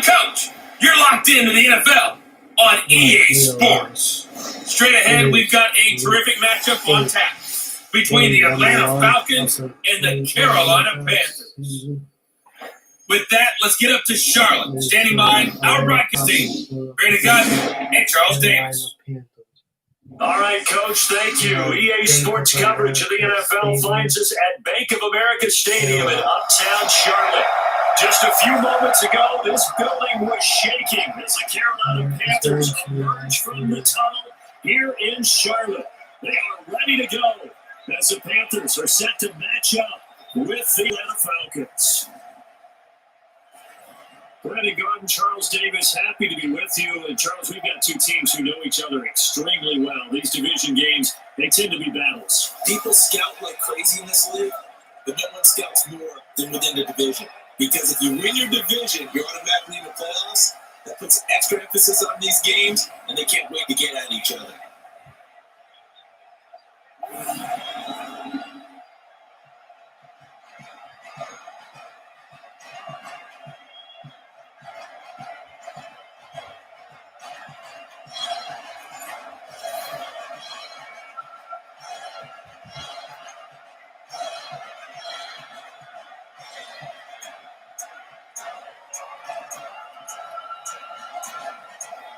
Coach, you're locked into the NFL on EA Sports. Straight ahead, we've got a terrific matchup on tap between the Atlanta Falcons and the Carolina Panthers. With that, let's get up to Charlotte. Standing by, our broadcast team. Brandon Gunn and Charles Davis. All right, Coach, thank you. EA Sports coverage of the NFL finds us at Bank of America Stadium in uptown Charlotte. Just a few moments ago, this building was shaking as the Carolina Panthers emerged from the tunnel here in Charlotte. They are ready to go as the Panthers are set to match up with the Atlanta Falcons. Brandon Garden, Charles Davis, happy to be with you. And Charles, we've got two teams who know each other extremely well. These division games, they tend to be battles. People scout like crazy in this league, but no one scouts more than within the division. Because if you win your division, you're automatically in the playoffs. That puts extra emphasis on these games, and they can't wait to get at each other.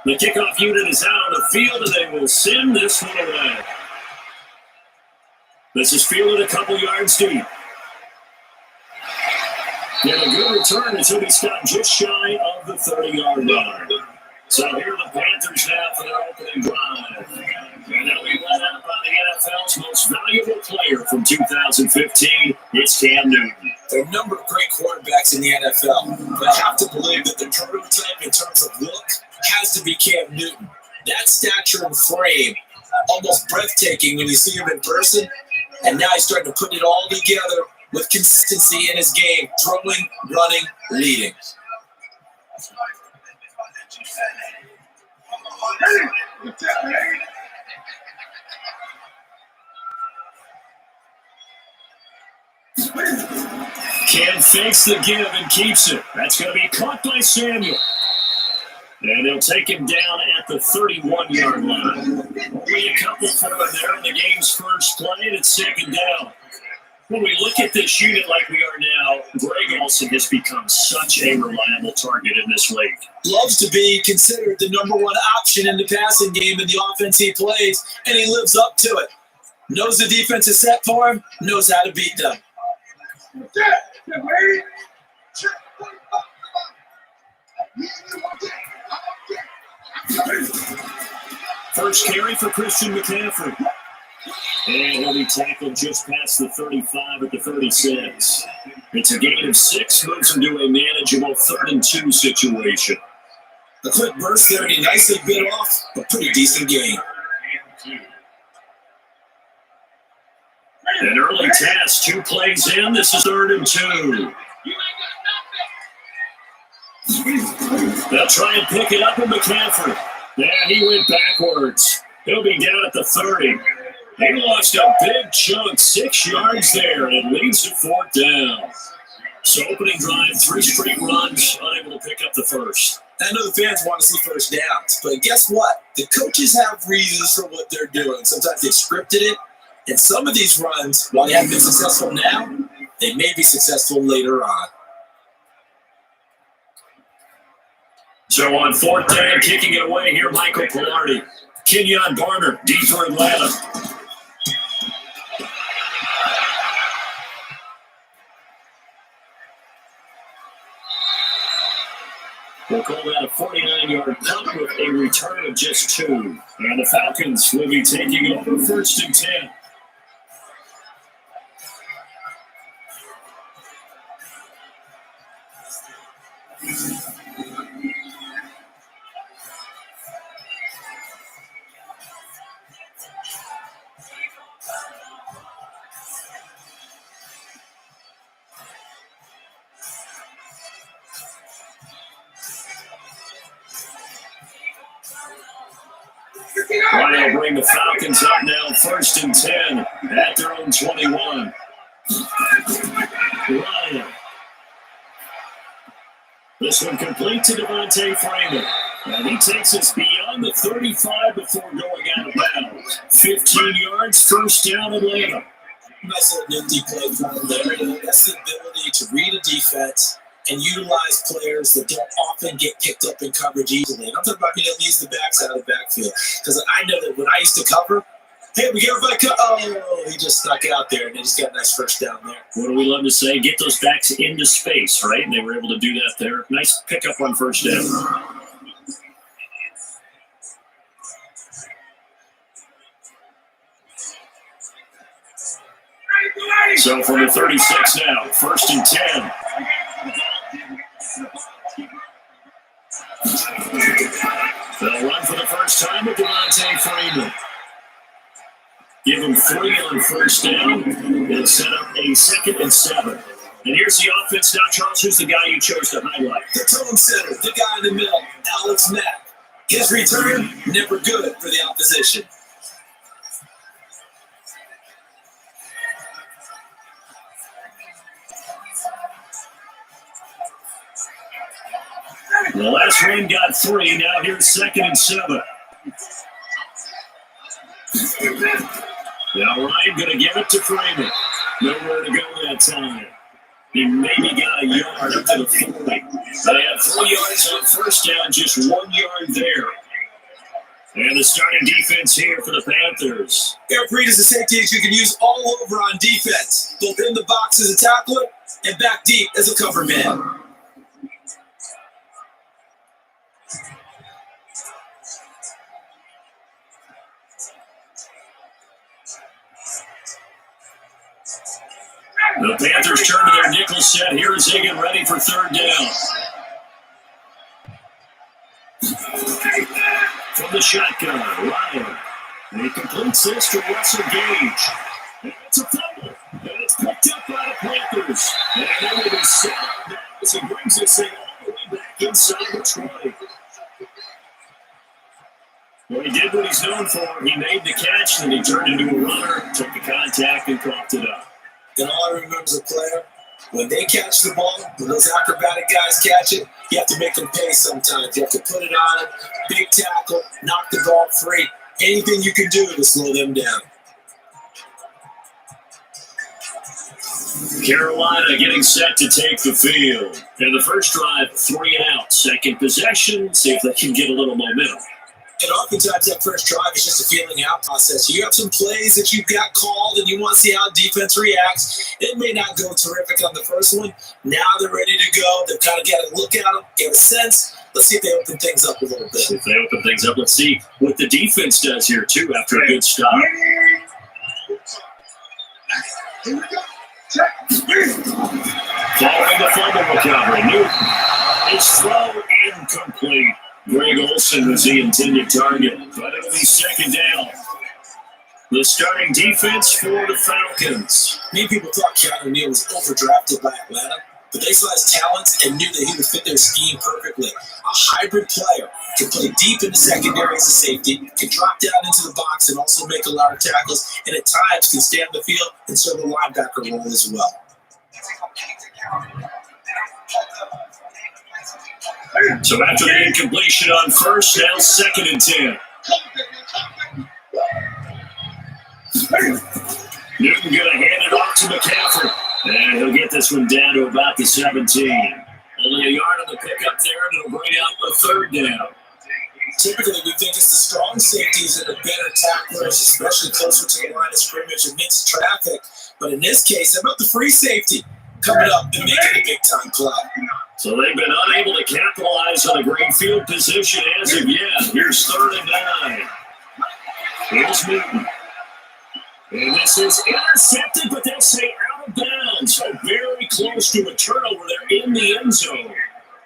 The kickoff unit is out on the field, and they will send this one away. This is fielded a couple yards deep. And a good return as he'll be stopped just shy of the 30-yard line. So here are the Panthers now for their opening drive. And they'll be led out by the NFL's most valuable player from 2015. It's Cam Newton. There are a number of great quarterbacks in the NFL, but I have to believe that the prototype in terms of look has to be Cam Newton. That stature and frame, almost breathtaking when you see him in person. And now he's starting to put it all together with consistency in his game, throwing, running, leading. Cam fakes the give and keeps it. That's going to be caught by Samuel. And they'll take him down at the 31-yard line. Only a couple for him there in the game's first play, and it's second down. When we look at this unit like we are now, Greg Olsen has become such a reliable target in this league. Loves to be considered the number one option in the passing game in the offense he plays, and he lives up to it. Knows the defense is set for him, knows how to beat them. First carry for Christian McCaffrey. And he'll be tackled just past the 35 at the 36. It's a gain of 6, moves into a manageable 3rd and 2 situation. A quick burst there, and he nicely bit off a pretty decent game. An early test, 2 plays in. This is 3rd and 2. They'll try and pick it up with McCaffrey. Yeah, he went backwards. He'll be down at the 30. He lost a big chunk, 6 yards there, and it leads to 4th down. So opening drive, 3 straight runs, unable to pick up the first. I know the fans want to see first downs, but guess what? The coaches have reasons for what they're doing. Sometimes they've scripted it, and some of these runs, while they haven't been successful now, they may be successful later on. So on 4th down, kicking it away here, Michael Pilardi. Kenyon Barner, deep for Atlanta. We'll call that a 49-yard punt with a return of just 2. And the Falcons will be taking over 1st and 10. Ryan will bring the Falcons up now, 1st and 10 at their own 21. Ryan. The This one complete to Devontae Freeman. And he takes us beyond the 35 before going out of bounds. 15 yards, first down, Atlanta. Nice little nifty play for him there. You know, that's the ability to read a defense and utilize players that don't often get picked up in coverage easily. And I'm talking about being able to use the backs out of the backfield. Because I know that when I used to cover, hey, we get everybody cut. Oh, he just stuck out there, and they just got a nice first down there. What do we love to say? Get those backs into space, right? And they were able to do that there. Nice pickup on first down. So from the 36 now, first and 10. They'll run for the first time with Devontae Freeman. Give him 3 on first down and set up a 2nd and 7. And here's the offense now, Charles. Who's the guy you chose to highlight? The tone setter, the guy in the middle, Alex Mack. His return, never good for the opposition. The last run got 3. Now here's 2nd and 7. Now Ryan going to give it to Freeman. Nowhere to go that time. He maybe got a yard up to the 40. They had 4 yards on first down, just 1 yard there. And the starting defense here for the Panthers. Eric Reed is a safety that you can use all over on defense, both in the box as a tackler and back deep as a cover man. The Panthers turn to their nickel set. Here is Higgin ready for 3rd down. From the shotgun, Ryan. And he completes this to Russell Gage. And it's a fumble. And it's picked up by the Panthers. And then it is set up now as he brings this thing all the way back inside the 20. Well, he did what he's known for. He made the catch, and he turned into a runner, took the contact, and coughed it up. And all I remember as a player, when they catch the ball, when those acrobatic guys catch it, you have to make them pay sometimes. You have to put it on them, big tackle, knock the ball free. Anything you can do to slow them down. Carolina getting set to take the field. And the first drive, 3 and out. Second possession, see if they can get a little momentum. And oftentimes that first drive is just a feeling out process. You have some plays that you've got called and you want to see how defense reacts. It may not go terrific on the first one. Now they're ready to go. They've kind of got to look at them, get a sense. Let's see if they open things up a little bit. If they open things up, let's see what the defense does here, too, after a good stop. Following the fumble recovery, Newton is throw incomplete. Greg Olsen was the intended target, but it'll be 2nd down. The starting defense for the Falcons. Many people thought Keanu Neal was overdrafted by Atlanta, but they saw his talents and knew that he would fit their scheme perfectly. A hybrid player, can play deep in the secondary as a safety, can drop down into the box and also make a lot of tackles, and at times can stay on the field and serve a linebacker role as well. So after the incompletion on first, now 2nd and 10. Newton going to hand it off to McCaffrey. And he'll get this one down to about the 17. Only a yard on the pickup there, and it'll bring out the 3rd down. Typically, we think it's the strong safeties and the better tacklers, especially closer to the line of scrimmage amidst traffic. But in this case, how about the free safety coming up and making a big-time play? So they've been unable to capitalize on a great field position as of yet. Here's 3rd and 9. Here's Newton. And this is intercepted, but they'll say out of bounds. So very close to a turnover there in the end zone.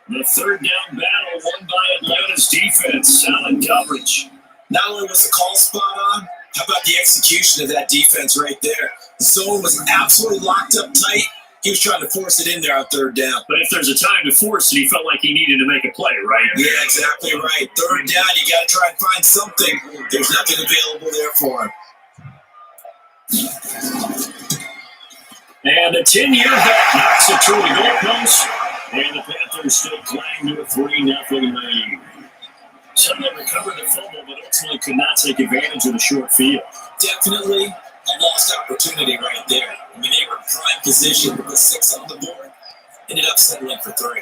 The 3rd down battle won by Atlanta's defense. Solid coverage. Not only was the call spot on, how about the execution of that defense right there? The zone was absolutely locked up tight. He was trying to force it in there on 3rd down. But if there's a time to force it, he felt like he needed to make a play, right? Yeah, exactly right. 3rd down, you got to try and find something. There's nothing available there for him. And the 10-year vet knocks it through the goalpost. And the Panthers still climb to a 3-0 lead. Suddenly recovered the fumble, but ultimately could not take advantage of the short field. Definitely a lost opportunity right there. I mean, they were in prime position with 6 on the board. Ended up settling for 3.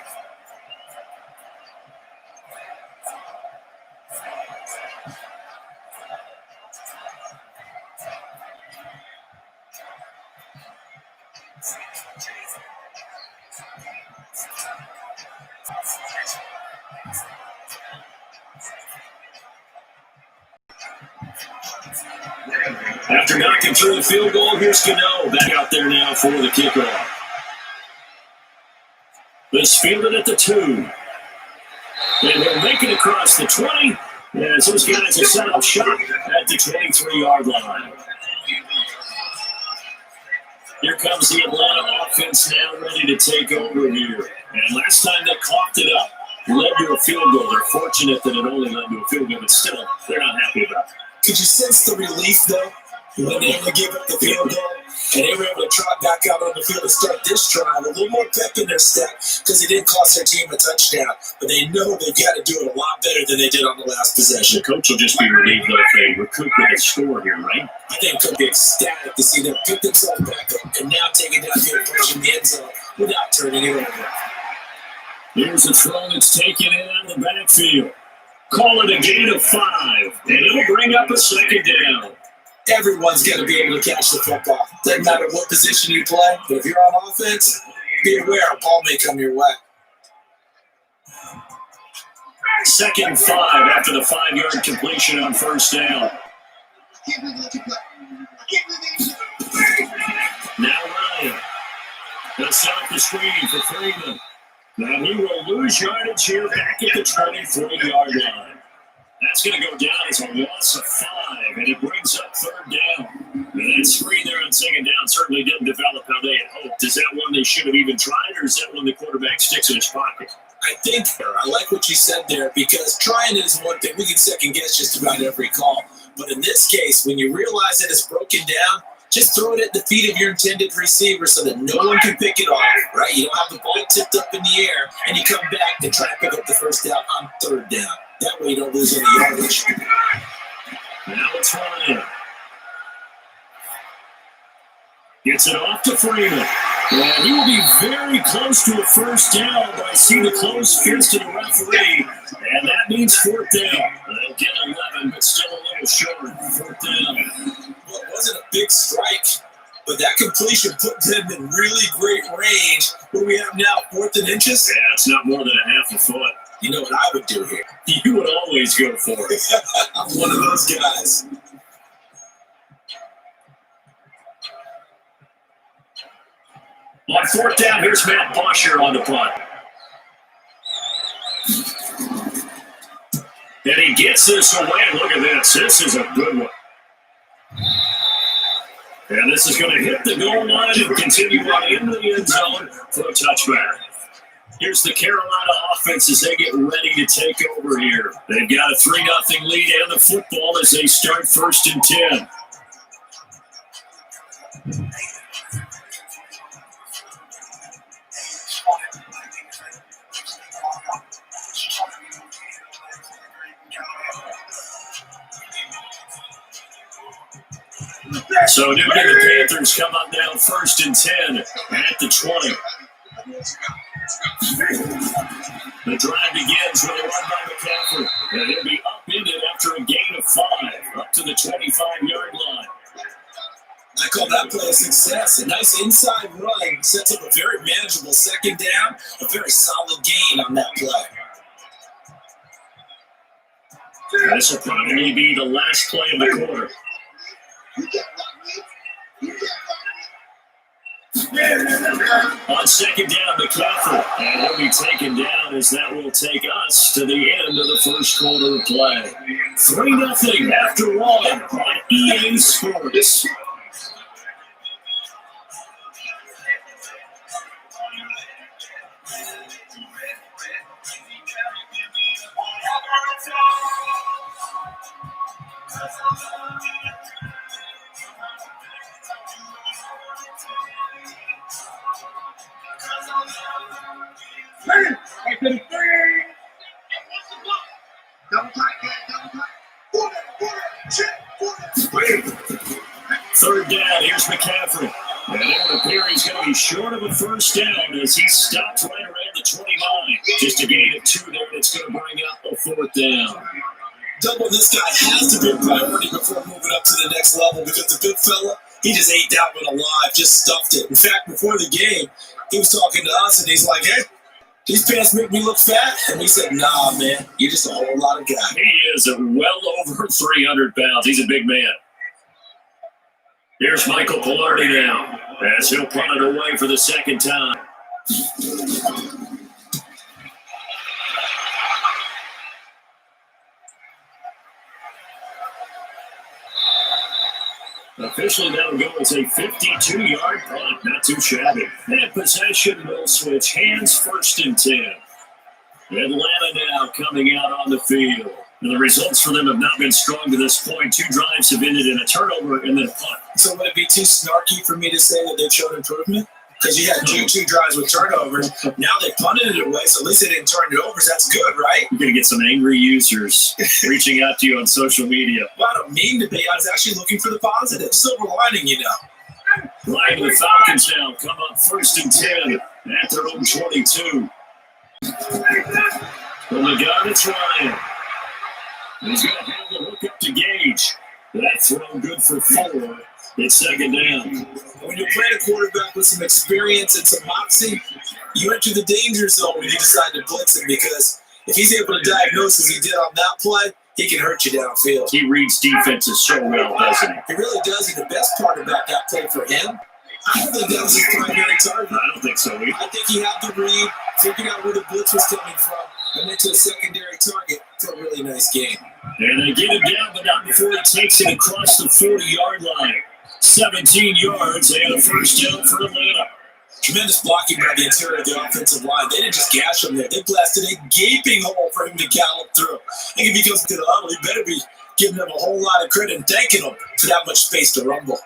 After knocking through the field goal, here's Cano back out there now for the kickoff. This fielded at the 2. And they'll make it across the 20 as those guys are set up shop at the 23-yard line. Here comes the Atlanta offense now ready to take over here. And last time they coughed it up, led to a field goal. They're fortunate that it only led to a field goal, but still, they're not happy about it. Could you sense the relief, though, when they only gave up the field goal? And they were able to trot back out on the field and start this drive. A little more pep in their step because it didn't cost their team a touchdown. But they know they've got to do it a lot better than they did on the last possession. The coach will just be relieved though if they recoup with a score here, right? I think could be ecstatic to see them pick themselves back up and now take it downfield, pushing the end zone without turning it over. Here's a throw that's taken in on the backfield. Call it a gain of 5, and it'll bring up a second down. Everyone's got to be able to catch the football. Doesn't matter what position you play, but if you're on offense, be aware a ball may come your way. 2nd and 5 after the 5-yard completion on first down. Now Ryan. They'll set up the screen for Freeman. Now he will lose yardage here back at the 23-yard line. That's going to go down as a loss of 5, and it brings up 3rd down. And that screen there on 2nd down certainly didn't develop how they had hoped. Is that one they should have even tried, or is that one the quarterback sticks in his pocket? I think I like what you said there because trying is one thing. We can second guess just about every call. But in this case, when you realize that it's broken down, just throw it at the feet of your intended receiver so that no one can pick it off, right? You don't have the ball tipped up in the air, and you come back to try to pick up the first down on 3rd down. That way you don't lose any yardage. Now it's Ryan. Gets it off to Freeman. And he will be very close to a first down, but I see the closed fist of the referee, and that means 4th down. They'll get 11, but still a little short. 4th down. Well, it wasn't a big strike, but that completion put them in really great range. What do we have now, 4th and inches? Yeah, it's not more than a half a foot. You know what I would do here? You would always go for it. I'm one of those guys. On 4th down, here's Matt Bosher on the punt. And he gets this away. Look at this. This is a good one. And this is going to hit the goal line and continue on into the end zone for a touchback. Here's the Carolina offense as they get ready to take over here. They've got a 3-0 lead and the football as they start 1st and 10. So Newton and the Panthers come up now 1st and 10 at the 20. The drive begins with a run by McCaffrey, and he'll be upended after a gain of 5, up to the 25-yard line. I call that play a success. A nice inside run sets up a very manageable 2nd down, a very solid gain on that play. This will probably be the last play of the quarter. On 2nd down, McCaffrey, and he'll be taken down as that will take us to the end of the first quarter of play. 3-0 after all on EA Sports. Third down, here's McCaffrey. And it would appear he's going to be short of a first down as he stopped right around the 29. Just a gain of 2 there, and it's going to bring up a 4th down. Double this guy has to be a priority before moving up to the next level because the big fella, he just ate that one alive, just stuffed it. In fact, before the game, he was talking to us, and he's like, hey, these pants make me look fat. And we said, nah, man, you're just a whole lot of guy. He is well over 300 pounds. He's a big man. Here's Michael Pilardi now as he'll punt it away for the second time. Officially, that'll go as a 52-yard punt. Not too shabby. And possession will switch hands, 1st and 10. Atlanta now coming out on the field. And the results for them have not been strong to this point. 2 drives have ended in a turnover and then a punt. So would it be too snarky for me to say that they've shown improvement? Because you had two drives with turnovers. Now they punted it away, so at least they didn't turn it over. So that's good, right? You're going to get some angry users reaching out to you on social media. Well, I don't mean to be. I was actually looking for the positive. Silver lining, you know. Ryan, the Falcons now come up 1st and 10 at their own 22. From the gun, it's Ryan. He's going to have the hook up to Gage. That throw good for 4. It's 2nd down. When you're playing a quarterback with some experience and some moxie, you enter the danger zone when you decide to blitz him because if he's able to diagnose as he did on that play, he can hurt you downfield. He reads defenses so well, doesn't he? He really does. And the best part about that play for him, I don't think that was his primary target. I don't think so either. I think he had the read, figured out where the blitz was coming from, and went to a secondary target for a really nice game. And they get him down, but not before he takes it across the 40-yard line. 17 yards and a 1st down for Atlanta. Tremendous blocking by the interior of the offensive line. They didn't just gash him there. They blasted a gaping hole for him to gallop through. And if he goes to the huddle, he better be giving them a whole lot of credit and thanking them for that much space to rumble.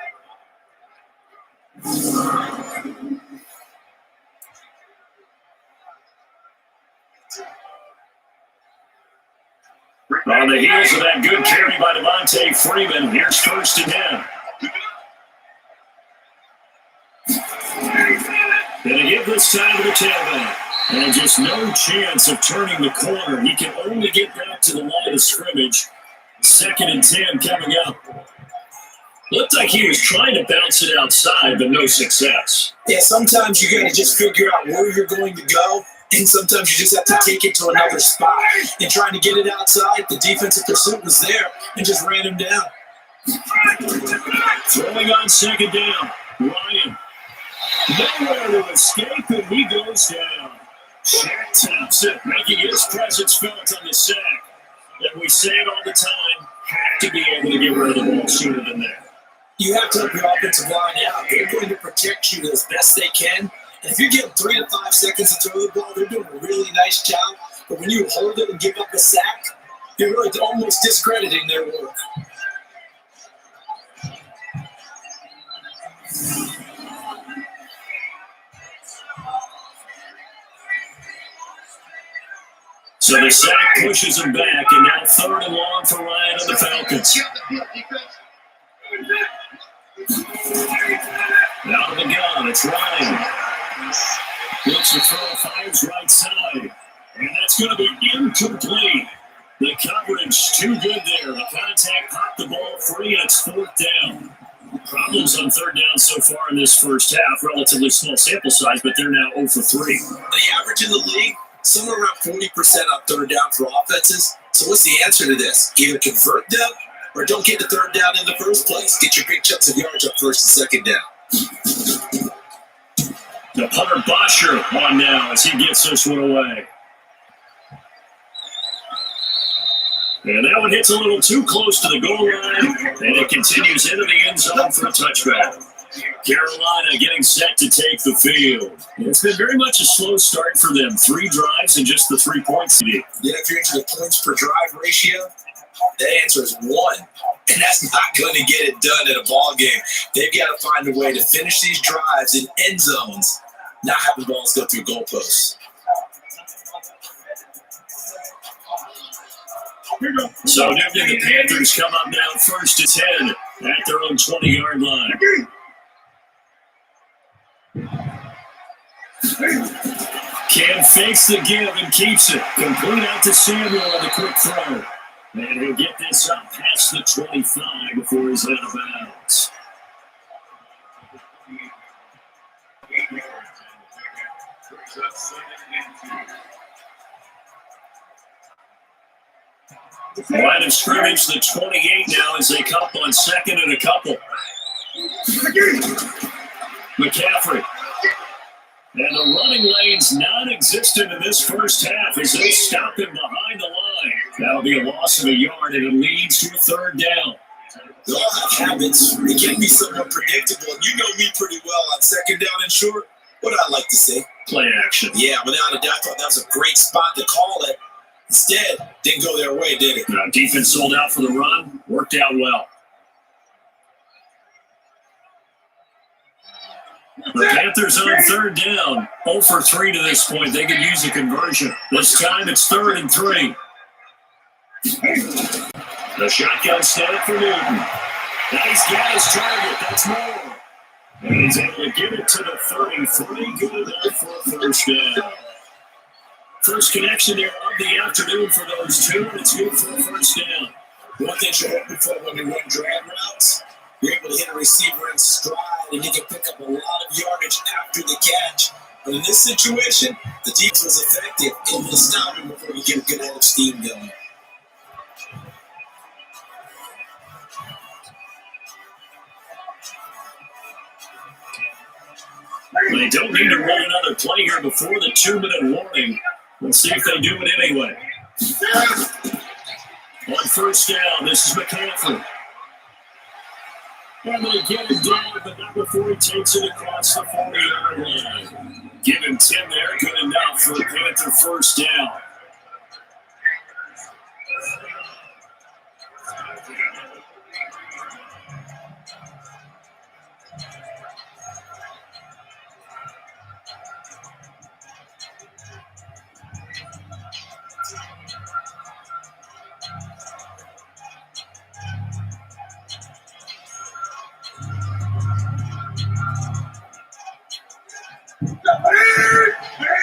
On the heels of that good carry by Devontae Freeman, here's 1st and 10. Gonna give this time to the tailback. And just no chance of turning the corner. He can only get back to the line of scrimmage. 2nd and 10 coming up. Looked like he was trying to bounce it outside, but no success. Yeah, sometimes you got to just figure out where you're going to go, and sometimes you just have to take it to another spot. And trying to get it outside, the defensive pursuit was there and just ran him down. Throwing on 2nd down, Ryan. Nowhere to escape, and he goes down. Shaq Thompson making his presence felt on the sack. And we say it all the time, have to be able to get rid of the ball sooner than that. You have to help your offensive line out. They're going to protect you as best they can. And if you give them 3 to 5 seconds to throw the ball, they're doing a really nice job. But when you hold it and give up a sack, you're really almost discrediting their work. So the sack pushes him back, and now 3rd and long for Ryan and the Falcons. Out of the gun, it's Ryan. Looks to throw, fires right side. And that's going to be incomplete. The coverage too good there. The contact popped the ball free, and it's 4th down. Problems on 3rd down so far in this first half. Relatively small sample size, but they're now 0 for 3. The average in the league, somewhere around 40% on 3rd down for offenses. So what's the answer to this? Either convert them or don't get the 3rd down in the first place. Get your big chunks of yards up 1st and 2nd down. The punter Bosher on now as he gets this one away. And that one hits a little too close to the goal line, and it continues into the end zone for a touchback. Carolina getting set to take the field. It's been very much a slow start for them. 3 drives and just the 3 points. Yeah, if you're into the points per drive ratio, the answer is 1. And that's not going to get it done in a ball game. They've got to find a way to finish these drives in end zones, not having balls go through goalposts. So Newton and the Panthers come up now 1st and 10 at their own 20-yard line. Cam fakes the give and keeps it. Complete out to Samuel on the quick throw. And he'll get this up past the 25 before he's out of bounds. Line of scrimmage, the 28 now as they come up on 2nd and a couple. McCaffrey. And the running lane's non-existent in this first half as they stop him behind the line. That'll be a loss of a yard, and it leads to a 3rd down. They all have habits. They can be somewhat predictable. You know me pretty well on 2nd down and short. What do I like to say? Play action. Yeah, without a doubt, I thought that was a great spot to call it. Instead, didn't go their way, did it? Defense sold out for the run. Worked out well. The Panthers on 3rd down. 0 for 3 to this point. They could use a conversion. This time it's 3rd and 3. The shotgun snap for Newton. Now he's got his target. That's more. And he's able to get it to the 33. Good enough for a 1st down. First connection there of the afternoon for those two, and it's good for a 1st down. One thing you're hoping for when you run drag routes, you're able to hit a receiver in stride, and you can pick up a lot of yardage after the catch. But in this situation, the defense was effective in the stopping before you get a good head of steam going. They don't need to run another play here before the 2-minute warning. Let's see if they do it anyway. On 1st down, this is McCaffrey. And they get him down, but not before he takes it across the 40-yard line. Give him 10 there, good enough for a Panther 1st down.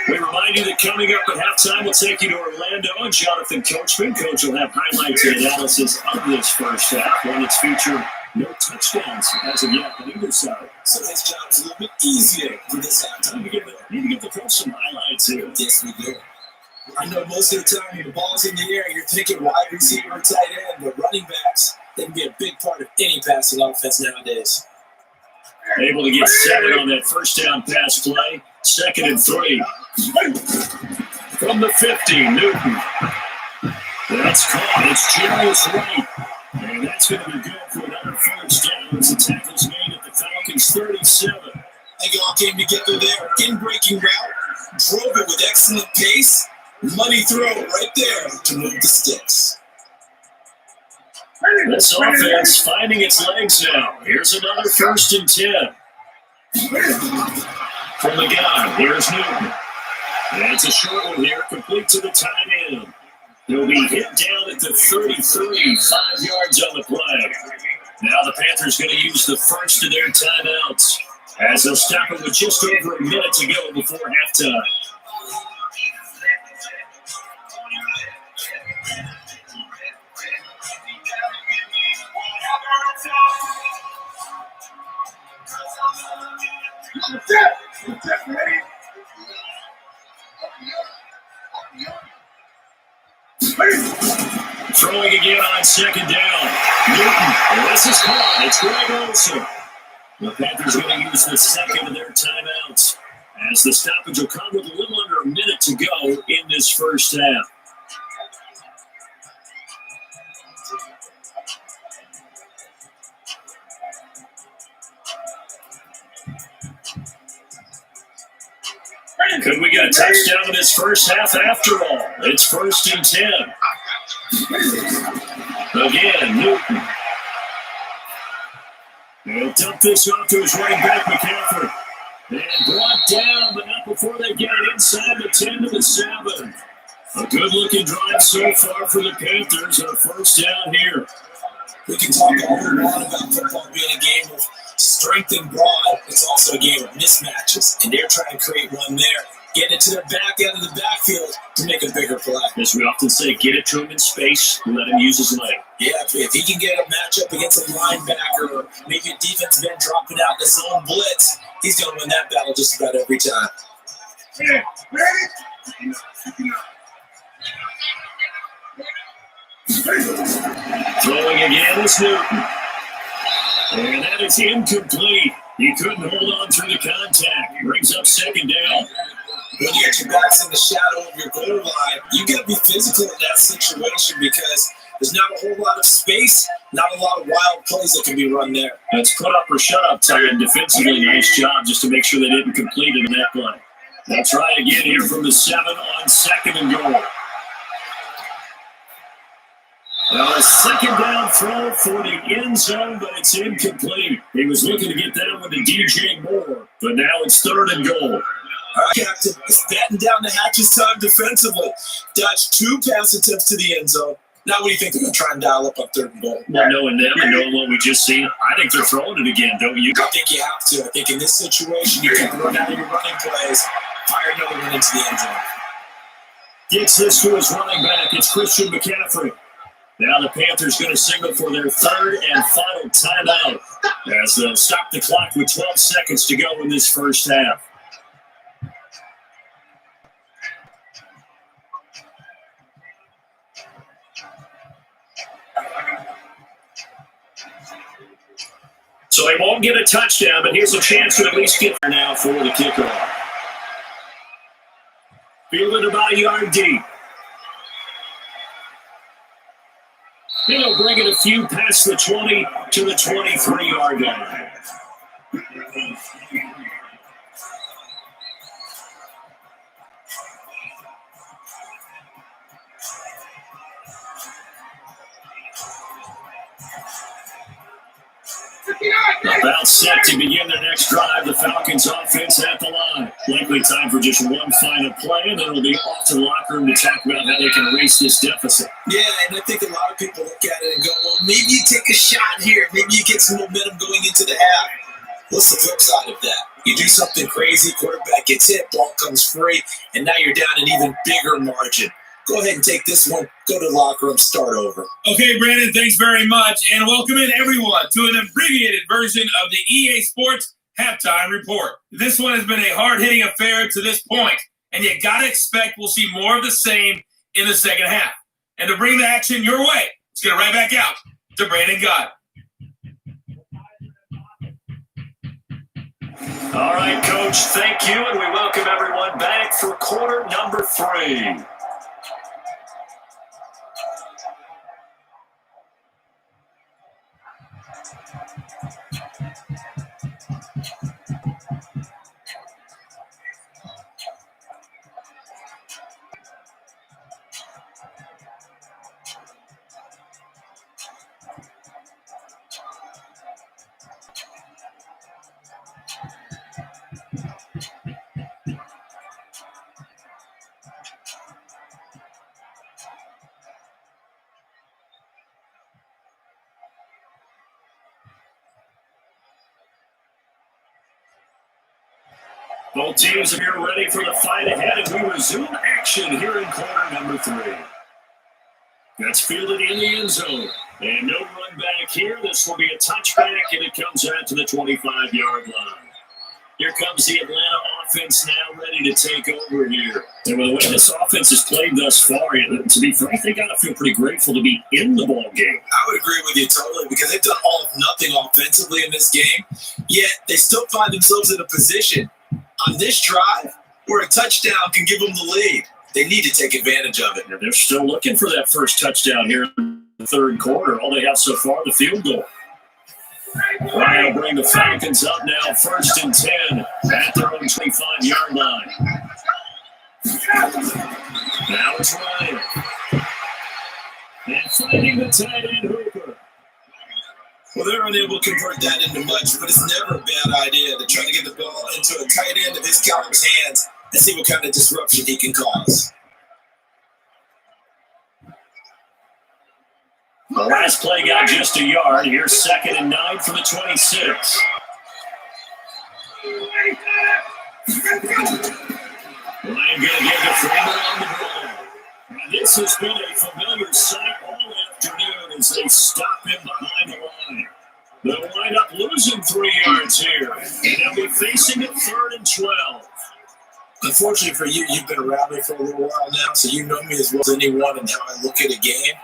We remind you that coming up at halftime, we'll take you to Orlando and Jonathan Coachman. Coach will have highlights and analysis of this first half, one that's featured no touchdowns as of yet on either side. So his job's a little bit easier for this halftime. Need to give the coach some highlights here. Yes, we do. I know most of the time when the ball's in the air, you're thinking wide receiver or tight end, but running backs, they can be a big part of any passing offense nowadays. Able to get 7 on that 1st down pass play. 2nd and 3. From the 50, Newton. That's caught. It's Jarius Wright. And that's going to be good for another 1st down as the tackle's made at the Falcons 37. I think it all came together there. In-breaking route. Drove it with excellent pace. Money throw right there to move the sticks. This offense finding its legs now. Here's another 1st and 10. From the guy, here's Newton. And it's a short one here, complete to the tight end. He'll be hit down at the 33, 5 yards on the play. Now the Panthers going to use the first of their timeouts as they'll stop it with just over a minute to go before halftime. Throwing again on 2nd down. Newton, this is caught. It's Greg Olsen. The Panthers going to use the 2nd of their timeouts as the stoppage will come with a little under a minute to go in this first half. Could we get a touchdown in this first half after all? It's 1st and 10. Again, Newton. He'll dump this off to his running back, McCaffrey. And brought down, but not before they get it inside the 10 to the 7. A good-looking drive so far for the Panthers, and a first down here. We can talk a whole lot about football being a game of strength and broad. It's also a game of mismatches, and they're trying to create one there. Getting it to their back end of the backfield to make a bigger play. As we often say, get it to him in space, let him use his leg. Yeah, if he can get a matchup against a linebacker or maybe a defensive end dropping out in the zone blitz, he's going to win that battle just about every time. Yeah, ready? Throwing again is Newton. And that is incomplete. He couldn't hold on through the contact. Brings up second down. When you get your backs in the shadow of your goal line, you got to be physical in that situation because there's not a whole lot of space, not a lot of wild plays that can be run there. That's put up or shut up time. Defensively, nice job just to make sure they didn't complete it in that play. They'll try again here from the 7 on second and goal. Well, a second down throw for the end zone, but it's incomplete. He was looking to get that one to DJ Moore, but now it's third and goal. All right, Captain, it's batten down the hatches time defensively. Dodged 2 pass attempts to the end zone. Now what do you think they're going to try and dial up on third and goal? Well, knowing them and knowing what we just seen, I think they're throwing it again, don't you? I think you have to. I think in this situation, you can't run out of your running plays, fire another one into the end zone. Gets this to his running back. It's Christian McCaffrey. Now the Panthers going to signal for their third and final timeout as they'll stop the clock with 12 seconds to go in this first half. So they won't get a touchdown, but here's a chance to at least get there now for the kickoff. Fielded about a yard deep. He'll bring it a few past the 20 to the 23-yard line. About set to begin their next drive. The Falcons offense at the line. Likely time for just one final play, and then it'll be off to the locker room to talk about how they can erase this deficit. Yeah, and I think a lot of people look at it and go, well, maybe you take a shot here. Maybe you get some momentum going into the half. What's the flip side of that? You do something crazy, quarterback gets hit, ball comes free, and now you're down an even bigger margin. Go ahead and take this one, go to the locker room, start over. Okay, Brandon, thanks very much. And welcome in everyone to an abbreviated version of the EA Sports Halftime Report. This one has been a hard-hitting affair to this point, and you got to expect we'll see more of the same in the second half. And to bring the action your way, let's get it right back out to Brandon Gott. All right, Coach, thank you, and we welcome everyone back for quarter number 3. Both teams are here ready for the fight ahead, and we resume action here in quarter number 3. That's fielded in the end zone. And no run back here. This will be a touchback, and it comes out to the 25-yard line. Here comes the Atlanta offense now ready to take over here. And with the way this offense has played thus far, to be frank, they got to feel pretty grateful to be in the ball game. I would agree with you totally because they've done all of nothing offensively in this game, yet they still find themselves in a position on this drive where a touchdown can give them the lead. They need to take advantage of it. And they're still looking for that first touchdown here in the third quarter. All they have so far, the field goal. Ryan will bring the Falcons up now, 1st and 10 at their own 25-yard line. Now it's Ryan. And finding the tight end Hooper. Well, they're unable to convert that into much, but it's never a bad idea to try to get the ball into a tight end of his caliber's hands and see what kind of disruption he can cause. The last play got just a yard. Here's 2nd and 9 from the 26. Ryan going to give the Freeman on the ball. This has been a familiar sight all afternoon as they stop him behind the line. They'll wind up losing 3 yards here, and they'll be facing a 3rd and 12. Unfortunately for you, you've been around me for a little while now, so you know me as well as anyone and how I look at a game.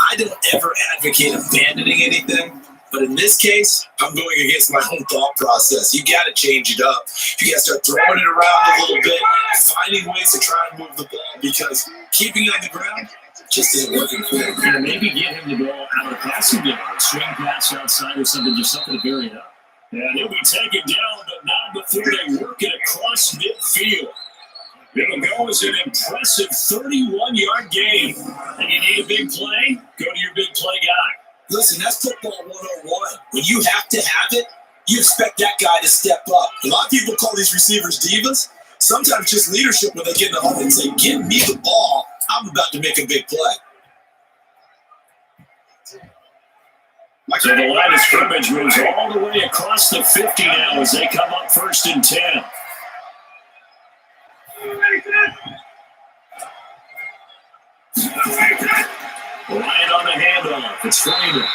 I don't ever advocate abandoning anything, but in this case, I'm going against my own thought process. You got to change it up. You got to start throwing it around a little bit, finding ways to try and move the ball, because keeping it on the ground just isn't working for him. Yeah, maybe get him the ball out of the passing game, a swing pass outside or something, just something to vary it up. And he'll be taken down, but not before they work it across midfield. It'll go as an impressive 31-yard gain. And you need a big play? Go to your big play guy. Listen, that's football 101. When you have to have it, you expect that guy to step up. A lot of people call these receivers divas. Sometimes just leadership when they get in the huddle and say, give me the ball. I'm about to make a big play. So the line of scrimmage moves all the way across the 50 now as they come up 1st and 10. Ryan on the handoff. It's Freeman.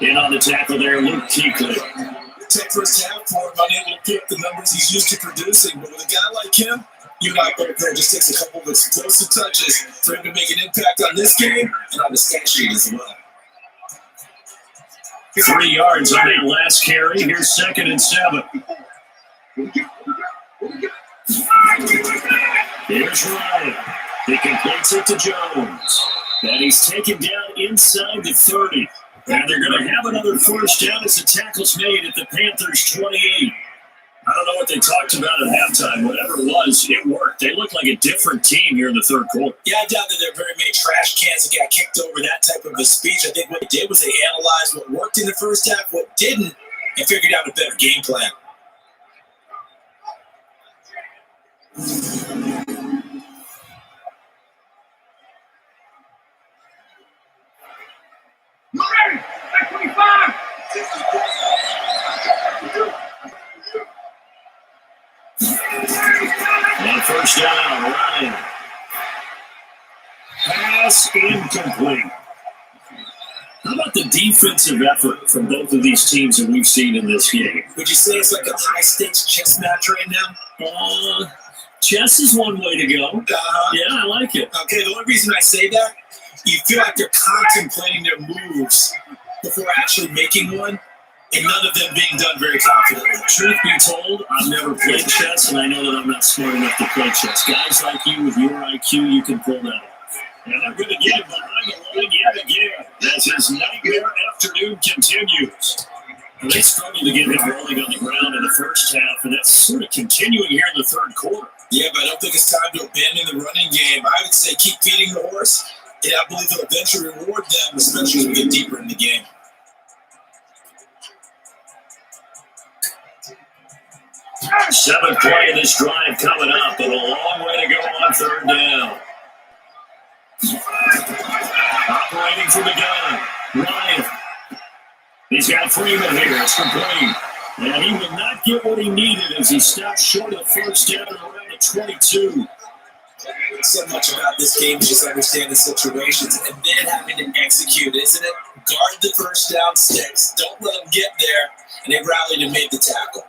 In on the tackle there, Luke Kuechly. Take first half for him, unable to pick the numbers he's used to producing. But with a guy like him, you got better player. Just takes a couple of explosive touches for him to make an impact on this game and on the stat sheet as well. 3 yards on that last carry. Here's 2nd and 7. Here's Ryan. He completes it to Jones. And he's taken down inside the 30. And they're going to have another 1st down as the tackle's made at the Panthers' 28. I don't know what they talked about at halftime. Whatever it was, it worked. They look like a different team here in the 3rd quarter. Yeah, I doubt that there are very many trash cans that got kicked over that type of a speech. I think what they did was they analyzed what worked in the first half, what didn't, and figured out a better game plan. And 1st down, Ryan. Pass incomplete. How about the defensive effort from both of these teams that we've seen in this game? Would you say it's like a high-stakes chess match right now? Chess is one way to go. Yeah, I like it. Okay, the only reason I say that, you feel like they're contemplating their moves before actually making one, and none of them being done very confidently. Truth be told, I've never played chess, and I know that I'm not smart enough to play chess. Guys like you with your IQ, you can pull that off. And they're going to get him behind the line yet again as his nightmare afternoon continues. And they struggled to get him rolling on the ground in the first half, and that's sort of continuing here in the 3rd quarter. Yeah, but I don't think it's time to abandon the running game. I would say keep feeding the horse, and I believe it'll eventually reward them, especially as we get deeper in the game. Seventh play of this drive coming up, but a long way to go on 3rd down. Operating from the gun, Ryan. He's got Freeman here. It's complete. And he will not get what he needed as he stops short of the 1st down around the 22. So much about this game is just understand the situations and then having to execute, isn't it? Guard the 1st down sticks. Don't let them get there. And they rallied and made the tackle.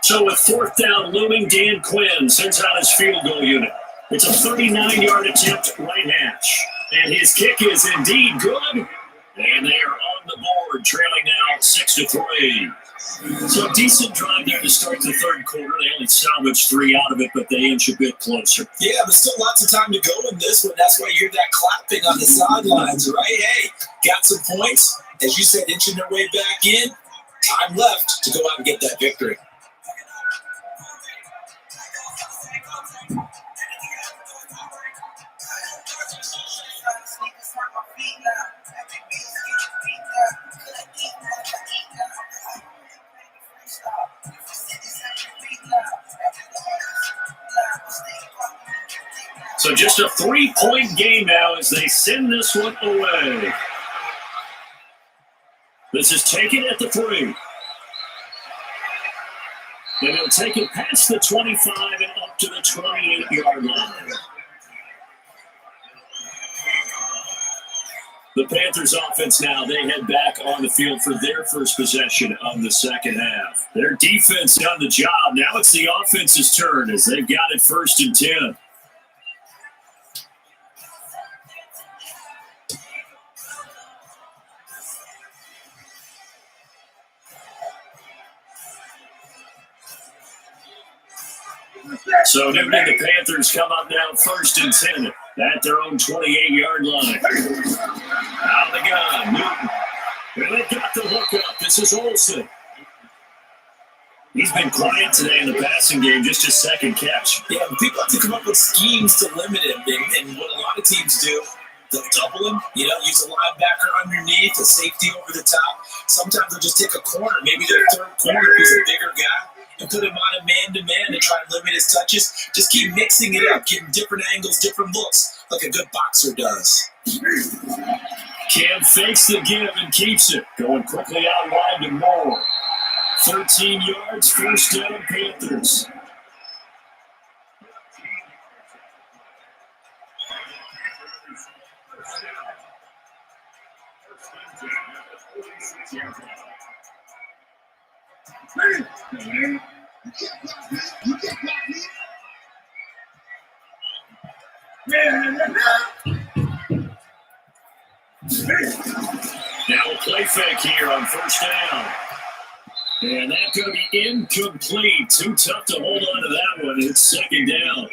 So with 4th down looming, Dan Quinn sends out his field goal unit. It's a 39-yard attempt right hash. And his kick is indeed good. And they are on the board, trailing now 6-3. So a decent drive there to start the 3rd quarter. They only salvaged 3 out of it, but they inch a bit closer. Yeah, but still lots of time to go in this one. That's why you hear that clapping on the sidelines, right? Hey, got some points. As you said, inching their way back in. Time left to go out and get that victory. So just a 3-point game now as they send this one away. This is taken at the 3. And they'll take it past the 25 and up to the 28-yard line. The Panthers offense now, they head back on the field for their first possession of the second half. Their defense done the job. Now it's the offense's turn as they've got it 1st and 10. So Newton and the Panthers come up now 1st and 10 at their own 28-yard line. Out of the gun, Newton. And they've got the hookup. This is Olsen. He's been quiet today in the passing game, just his second catch. Yeah, people have to come up with schemes to limit him. And what a lot of teams do, they'll double him, use a linebacker underneath, a safety over the top. Sometimes they'll just take a corner, maybe their third corner, he's a bigger guy, and put him on a man-to-man to try and limit his touches. Just keep mixing it up, getting different angles, different looks, like a good boxer does. Cam fakes the give and keeps it. Going quickly out wide to Moore. 13 yards, 1st down, Panthers. Now a play fake here on 1st down. And that's going to be incomplete. Too tough to hold on to that one. It's 2nd down.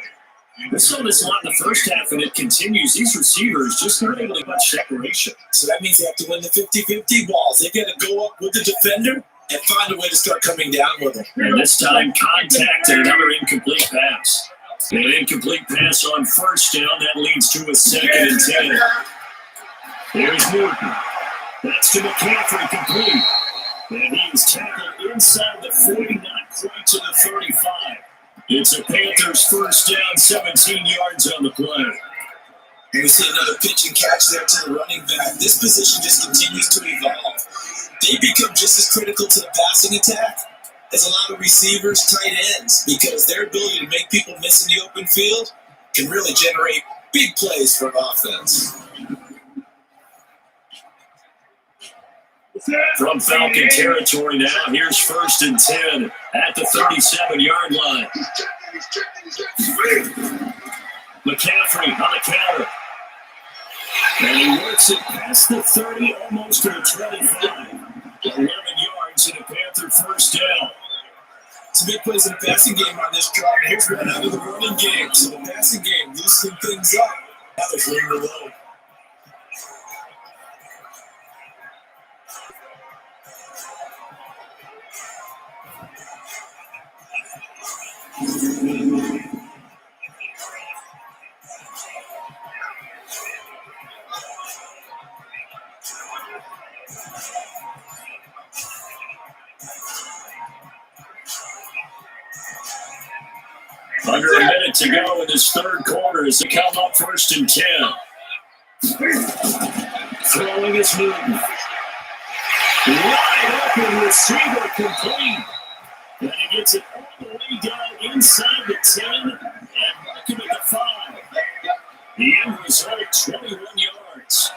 We saw this a lot in the first half, and it continues. These receivers just not able to get much separation. So that means they have to win the 50-50 balls. They got to go up with the defender and find a way to start coming down with them. And this time, contact and another incomplete pass. An incomplete pass on 1st down. That leads to a 2nd and 10. There's Newton. That's to McCaffrey, complete. And he is tackled inside the 40, not quite to the 35. It's a Panthers 1st down, 17 yards on the play. And we see another pitch and catch there to the running back. This position just continues to evolve. They become just as critical to the passing attack as a lot of receivers, tight ends, because their ability to make people miss in the open field can really generate big plays for offense. From Falcon territory now, here's 1st and 10 at the 37-yard line. McCaffrey on the counter. And he works it past the 30, almost to the 25. 11 yards and a Panther 1st down. Some big plays in the passing game on this drive. Here's one out of the running game. So the passing game loosening things up. Now there's room to load. Under a minute to go in this 3rd quarter as they come up 1st and 10. Throwing is Newton. Wide open receiver complete. And he gets it all the way down inside the 10 and back into the 5. The end result, 21 yards.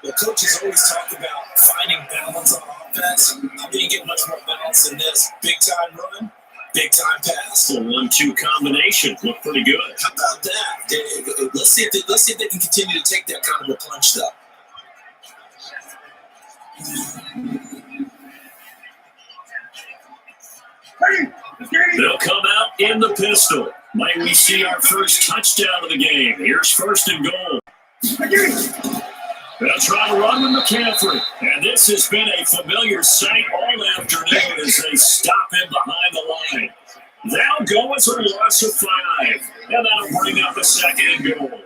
The coaches always talk about finding balance on offense. I didn't get much more balance than this. Big time run, big time pass. The 1-2 combination looked pretty good. How about that? Let's see if they can continue to take that kind of a punch, though. They'll come out in the pistol. Might we see our first touchdown of the game? Here's 1st and goal. They'll try to run with McCaffrey. And this has been a familiar sight all afternoon as they stop him behind the line. They'll go as a loss of 5. And that'll bring up a 2nd and goal.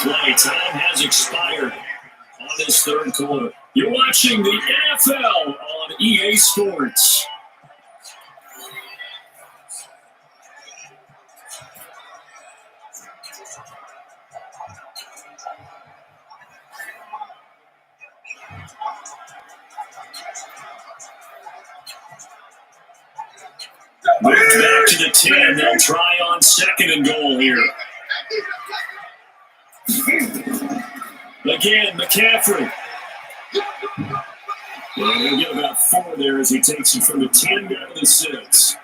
play. Time has expired on this third quarter. You're watching the NFL on EA Sports. Moved back to the 10. They'll try on second and goal here. Again, McCaffrey. Well, they'll get about 4 there as he takes it from the 10 down to the 6.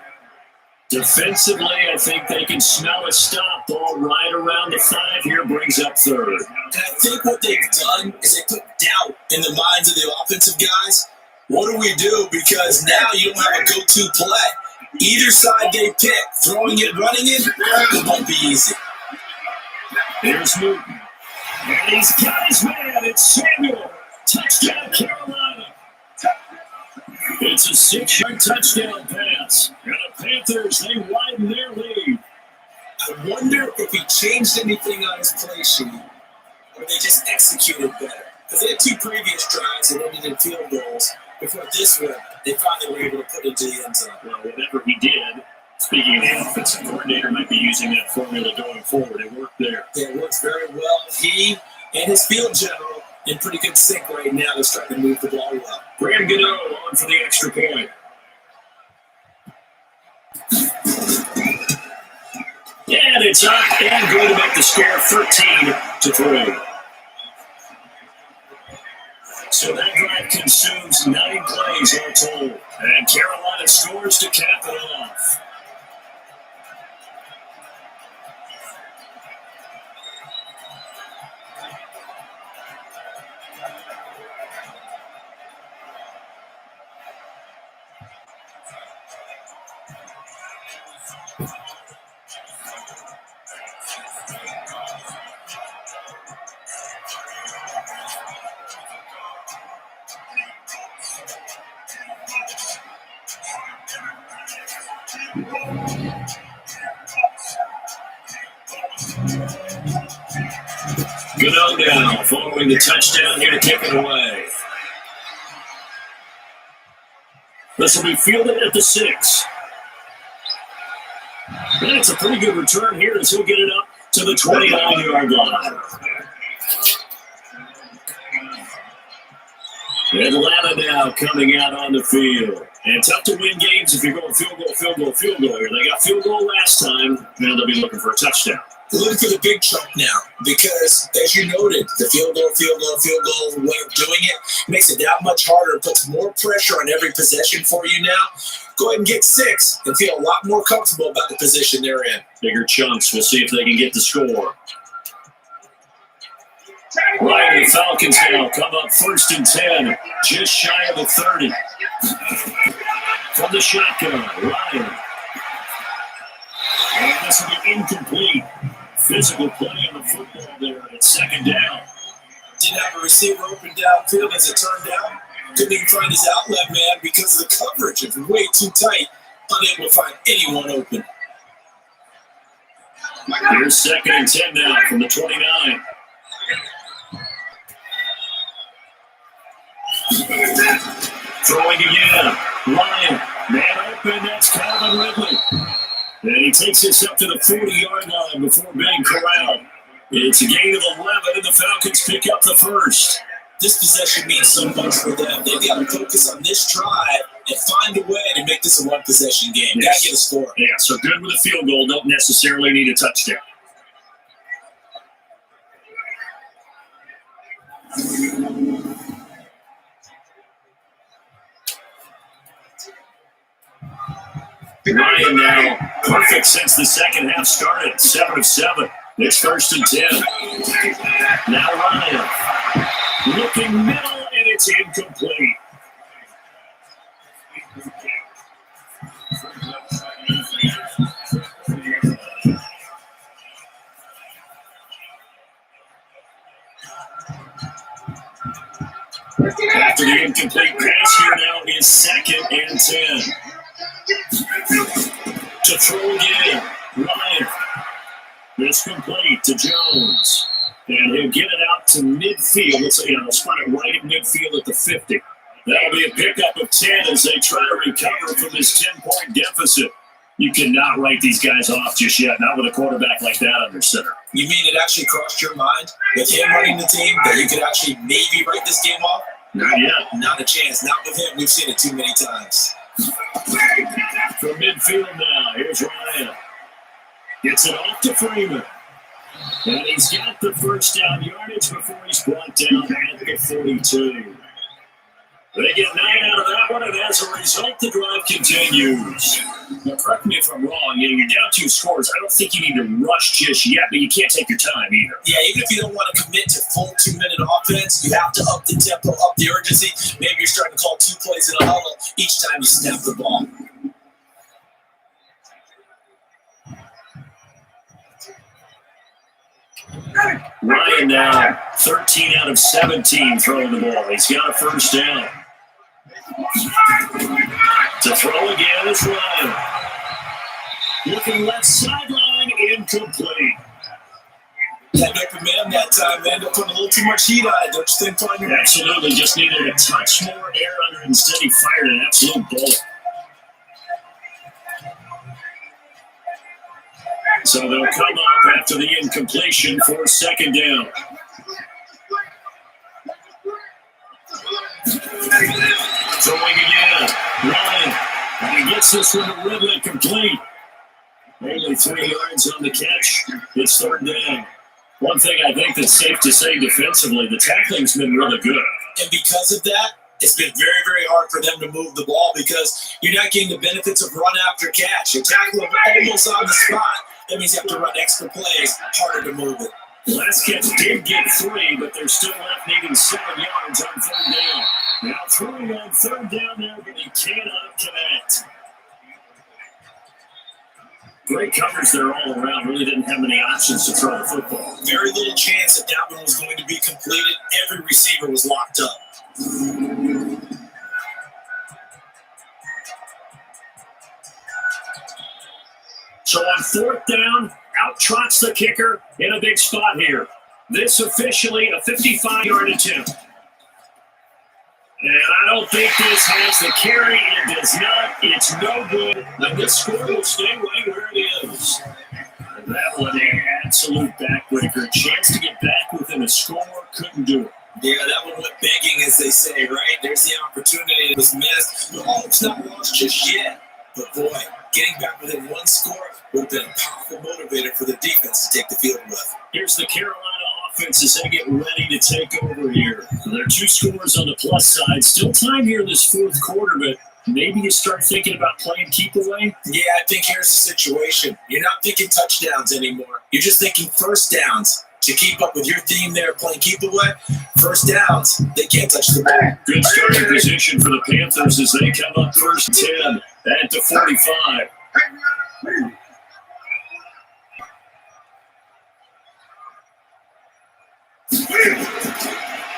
Defensively, I think they can smell a stop. Ball right around the 5 here, brings up third. And I think what they've done is they put doubt in the minds of the offensive guys. What do we do? Because now you don't have a go-to play. Either side they pick, throwing it, running it, it won't be easy. There's Newton. And he's got his man. It's Samuel. Touchdown, Carolina. It's a 6-yard touchdown pass. And the Panthers, they widen their lead. I wonder if he changed anything on his play sheet or they just executed better. Because they had 2 previous drives that ended in field goals. Before this one, they finally were able to put it into the end zone. Well, whatever he did, speaking of the offensive coordinator, might be using that formula going forward. It worked there. It works very well. He and his field general in pretty good sync right now. They're starting to move the ball well. Graham Gano on for the extra point. And it's up and good to make the score 13-3. So that drive consumes 9 plays all told. And Carolina scores to cap it off. Gano now, following the touchdown here to kick it away. This will be fielded at the 6. And it's a pretty good return here as he'll get it up to the 29-yard line. Atlanta now coming out on the field. And tough to win games if you're going field goal here. They got field goal last time. Now they'll be looking for a touchdown. They're looking for the big chunk now because, as you noted, the field goal way of doing it makes it that much harder. It puts more pressure on every possession for you now. Go ahead and get 6 and feel a lot more comfortable about the position they're in. Bigger chunks. We'll see if they can get the score. Right, the Falcons now come up 1st and 10, just shy of the 30. From the shotgun, Ryan. And this will be incomplete. Physical play on the football there at 2nd down. Didn't have a receiver open downfield as it turned out. Couldn't even find his outlet man because of the coverage. It was way too tight. Unable to find anyone open. Here's 2nd and 10 now from the 29. Throwing again. Ryan. Man open. That's Calvin Ridley. And he takes this up to the 40-yard line before being corralled. It's a gain of 11, and the Falcons pick up the first. This possession means so much for them. They've got to focus on this drive and find a way to make this a one-possession game. Yes. Got to get a score. Yeah, so good with a field goal. Don't necessarily need a touchdown. Ryan now, perfect since the second half started. 7 of 7. It's 1st and 10. Now Ryan looking middle, and it's incomplete. After the incomplete pass here now is 2nd and 10. To throw again, Ryan. It's complete to Jones. And he'll get it out to midfield. They'll spot it right at midfield at the 50. That'll be a pickup of 10 as they try to recover from this 10-point deficit. You cannot write these guys off just yet, not with a quarterback like that under center. You mean it actually crossed your mind with him running the team that you could actually maybe write this game off? Not yet. Not a chance. Not with him. We've seen it too many times. From midfield now, here's Ryan. Gets it off to Freeman. And he's got the first down yardage before he's brought down at the 42. They get 9 out of that one, and as a result, the drive continues. Now, correct me if I'm wrong. You're down 2 scores. I don't think you need to rush just yet, but you can't take your time either. Yeah, even if you don't want to commit to full 2-minute offense, you have to up the tempo, up the urgency. Maybe you're starting to call 2 plays in a huddle each time you snap the ball. Ryan now, 13 out of 17 throwing the ball. He's got a first down. To throw again is Ryan. Looking left sideline, incomplete. That open man that time, man. They're putting a little too much heat on it. Don't you think, partner? Absolutely. Just needed a touch more air under it. Instead, he fired an absolute bullet. So they'll come up after the incompletion for a second down. Throwing again. Ryan. And he gets this one to Ridley complete. Only 3 yards on the catch. It's third down. One thing I think that's safe to say defensively, the tackling's been really good. And because of that, it's been very, very hard for them to move the ball because you're not getting the benefits of run after catch. You tackle them almost on the spot. That means you have to run extra plays, harder to move it. Last catch did get 3, but they're still left needing 7 yards on third down. Now throwing on third down there, but he cannot connect. Great coverage there all around. Really didn't have many options to throw the football. Very little chance that that one was going to be completed. Every receiver was locked up. So on fourth down, out trots the kicker in a big spot here. This officially a 55-yard attempt. And I don't think this has the carry. It does not. It's no good. And this score will stay right where it is. And that one an absolute backbreaker. Chance to get back within a score. Couldn't do it. Yeah, that one went begging, as they say, right? There's the opportunity. It was missed. The hope's not lost just yet. But, boy, getting back within 1 score would have been a powerful motivator for the defense to take the field with. Here's the Carolina offense as they get ready to take over here. There are 2 scores on the plus side. Still time here in this fourth quarter, but maybe you start thinking about playing keep away? Yeah, I think here's the situation. You're not thinking touchdowns anymore. You're just thinking first downs. To keep up with your theme there, playing keep away, first downs, they can't touch the ball. Good starting position for the Panthers as they come up first 10 at the 45.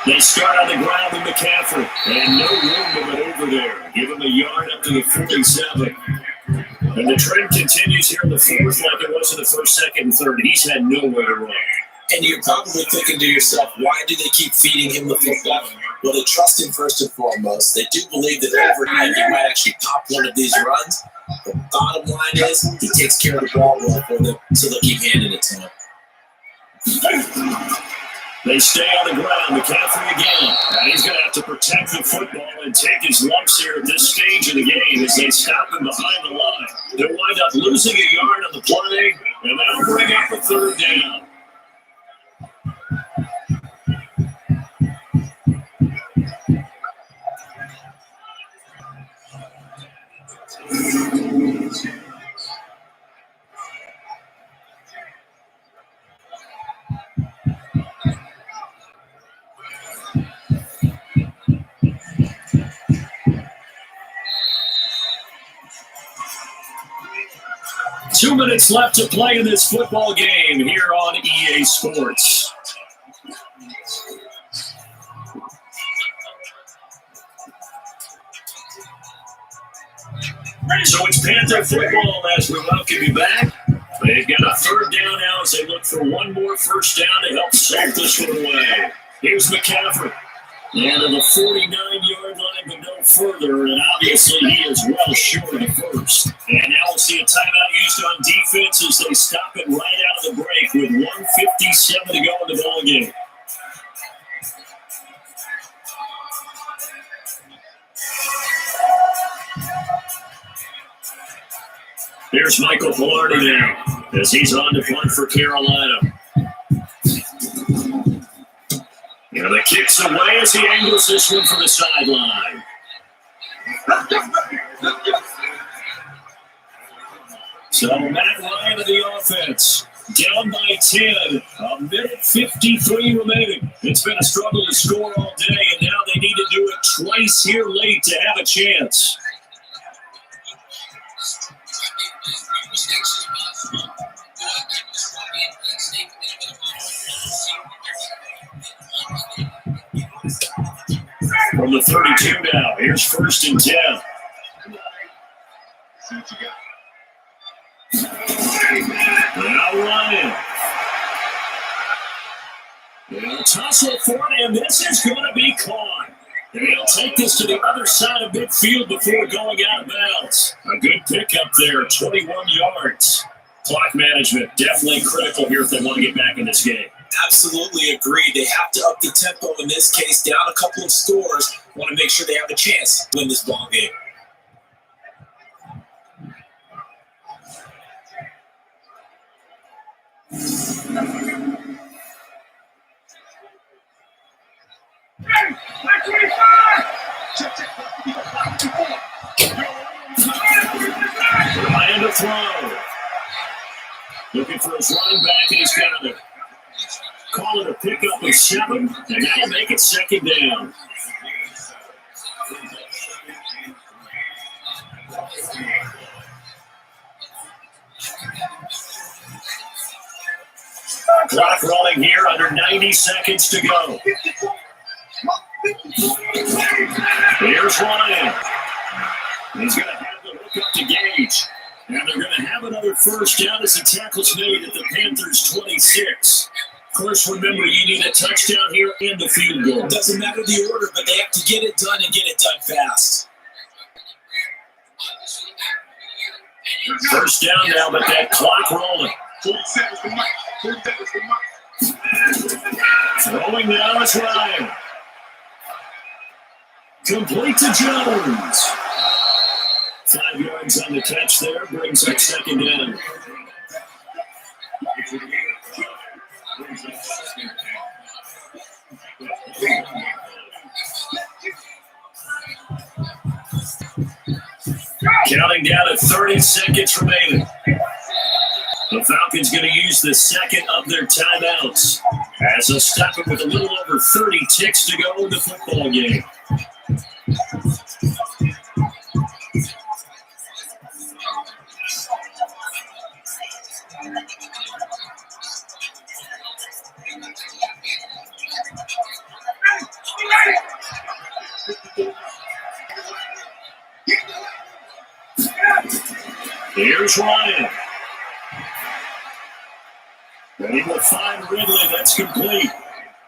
They start on the ground with McCaffrey, and no room to get over there. Give him a yard up to the 47. And the trend continues here in the fourth like it was in the first, second, and third. He's had nowhere to run. And you're probably thinking to yourself, why do they keep feeding him the football? Well, they trust him first and foremost. They do believe that over time he might actually pop one of these runs. The bottom line is he takes care of the ball well for them, so they'll keep handing it to him. They stay on the ground. McCaffrey again. And he's going to have to protect the football and take his lumps here at this stage of the game as they stop him behind the line. They'll wind up losing a yard on the play, and that'll bring up a third down. Two minutes left to play in this football game here on EA Sports. So it's Panther football as we welcome you back. They've got a third down now as they look for one more first down to help salt this one away. Here's McCaffrey. And to the 49-yard line, but no further. And obviously, he is well short of the first. And now we'll see a timeout used on defense as they stop it right out of the break with 1:57 to go in the ballgame. Here's Michael Pilardi now as he's on to punt for Carolina. And the kick's away as he angles this one from the sideline. So Matt Ryan of the offense, down by 10, a minute 53 remaining. It's been a struggle to score all day, and now they need to do it twice here late to have a chance. From the 32 now, here's 1st and 10. Now Ryan. They'll tussle for it, and this is going to be caught. And he'll take this to the other side of midfield before going out of bounds. A good pickup there, 21 yards. Clock management definitely critical here if they want to get back in this game. Absolutely agreed. They have to up the tempo in this case, down a couple of scores. Want to make sure they have a chance to win this ball game. Ryan to throw. Looking for his running back, and he's got it. Call it a pickup of 7, and that'll make it 2nd down. Clock rolling here, under 90 seconds to go. Here's Ryan. He's going to have the hook up to Gage. And they're going to have another first down as the tackle's made at the Panthers' 26. Of course, remember, you need a touchdown here and a field goal. Doesn't matter the order, but they have to get it done and get it done fast. First down now, but that clock rolling. Throwing now is Ryan. Complete to Jones. 5 yards on the catch there, brings up 2nd down. Counting down to 30 seconds remaining. The Falcons going to use the second of their timeouts as they'll stop it with a little over 30 ticks to go in the football game. Here's Ryan. And he will find Ridley. That's complete.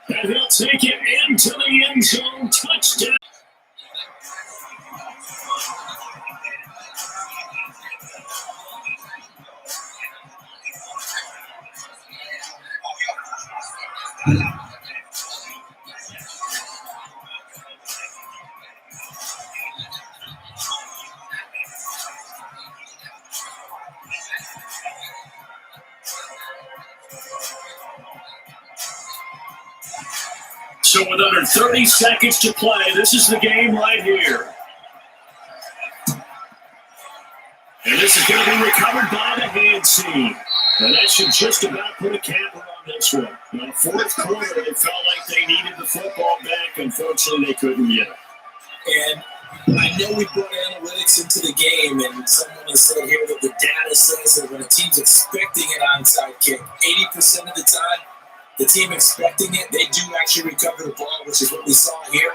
And he'll take it into the end zone. Touchdown. So with under 30 seconds to play, this is the game right here. And this is going to be recovered by the hand seam. And that should just about put a capper on this one. Now, 4th quarter, they felt like they needed the football back. Unfortunately, they couldn't get it. And I know we brought analytics into the game, and someone has said here that the data says that when a team's expecting an onside kick, 80% of the time, the team expecting it, they do actually recover the ball, which is what we saw here.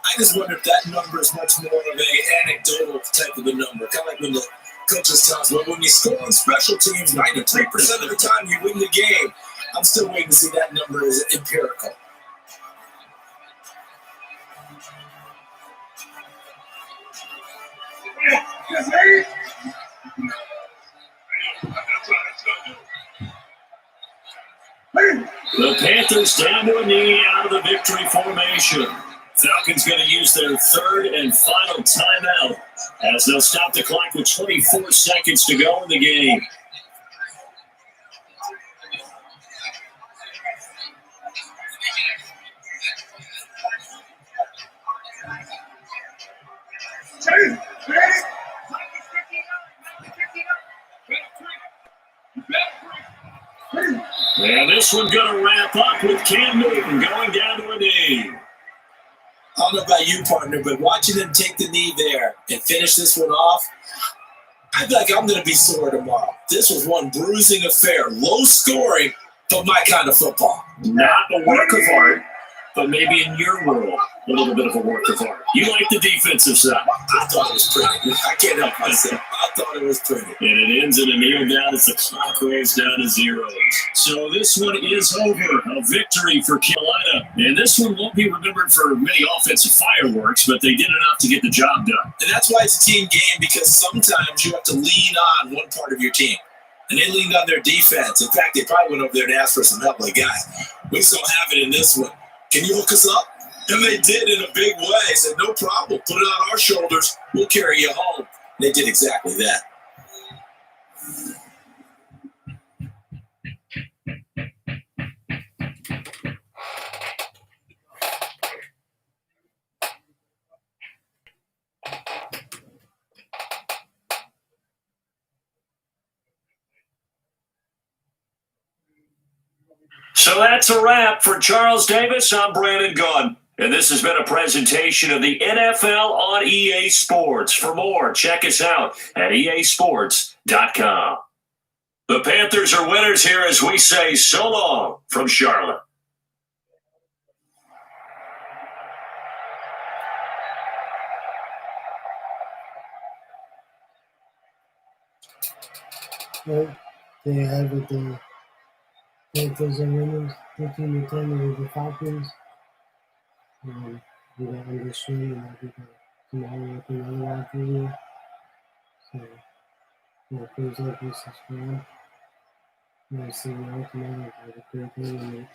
I just wonder if that number is much more of an anecdotal type of a number, kind of like when the coaches tell us, but when you score on special teams, 93% of the time you win the game. I'm still waiting to see that number is empirical. The Panthers down to a knee out of the victory formation. Falcons going to use their third and final timeout as they'll stop the clock with 24 seconds to go in the game. And this one going to wrap up with Cam Newton going down to a knee. I don't know about you, partner, but watching them take the knee there and finish this one off, I feel like I'm going to be sore tomorrow. This was one bruising affair, low scoring, but my kind of football. Not a work of art, but maybe in your world, a little bit of a work of art. You like the defensive side. I thought it was pretty. I can't help myself. I thought it was pretty. And it ends in a kneel down as the clock rolls down to zeros. So this one is over. A victory for Carolina. And this one won't be remembered for many offensive fireworks, but they did enough to get the job done. And that's why it's a team game, because sometimes you have to lean on one part of your team. And they leaned on their defense. In fact, they probably went over there to ask for some help. Like, guys, we just don't have it in this one. Can you hook us up? And they did in a big way. They said, no problem. Put it on our shoulders. We'll carry you home. They did exactly that. So that's a wrap for Charles Davis. I'm Brandon Gunn. And this has been a presentation of the NFL on EA Sports. For more, check us out at easports.com. The Panthers are winners here as we say so long from Charlotte. Well, they have it. The Panthers are winners, 13-10 over the Falcons. We got on this one, and I think tomorrow with another one for you. So, please like and subscribe. See you all tomorrow. Have a great day.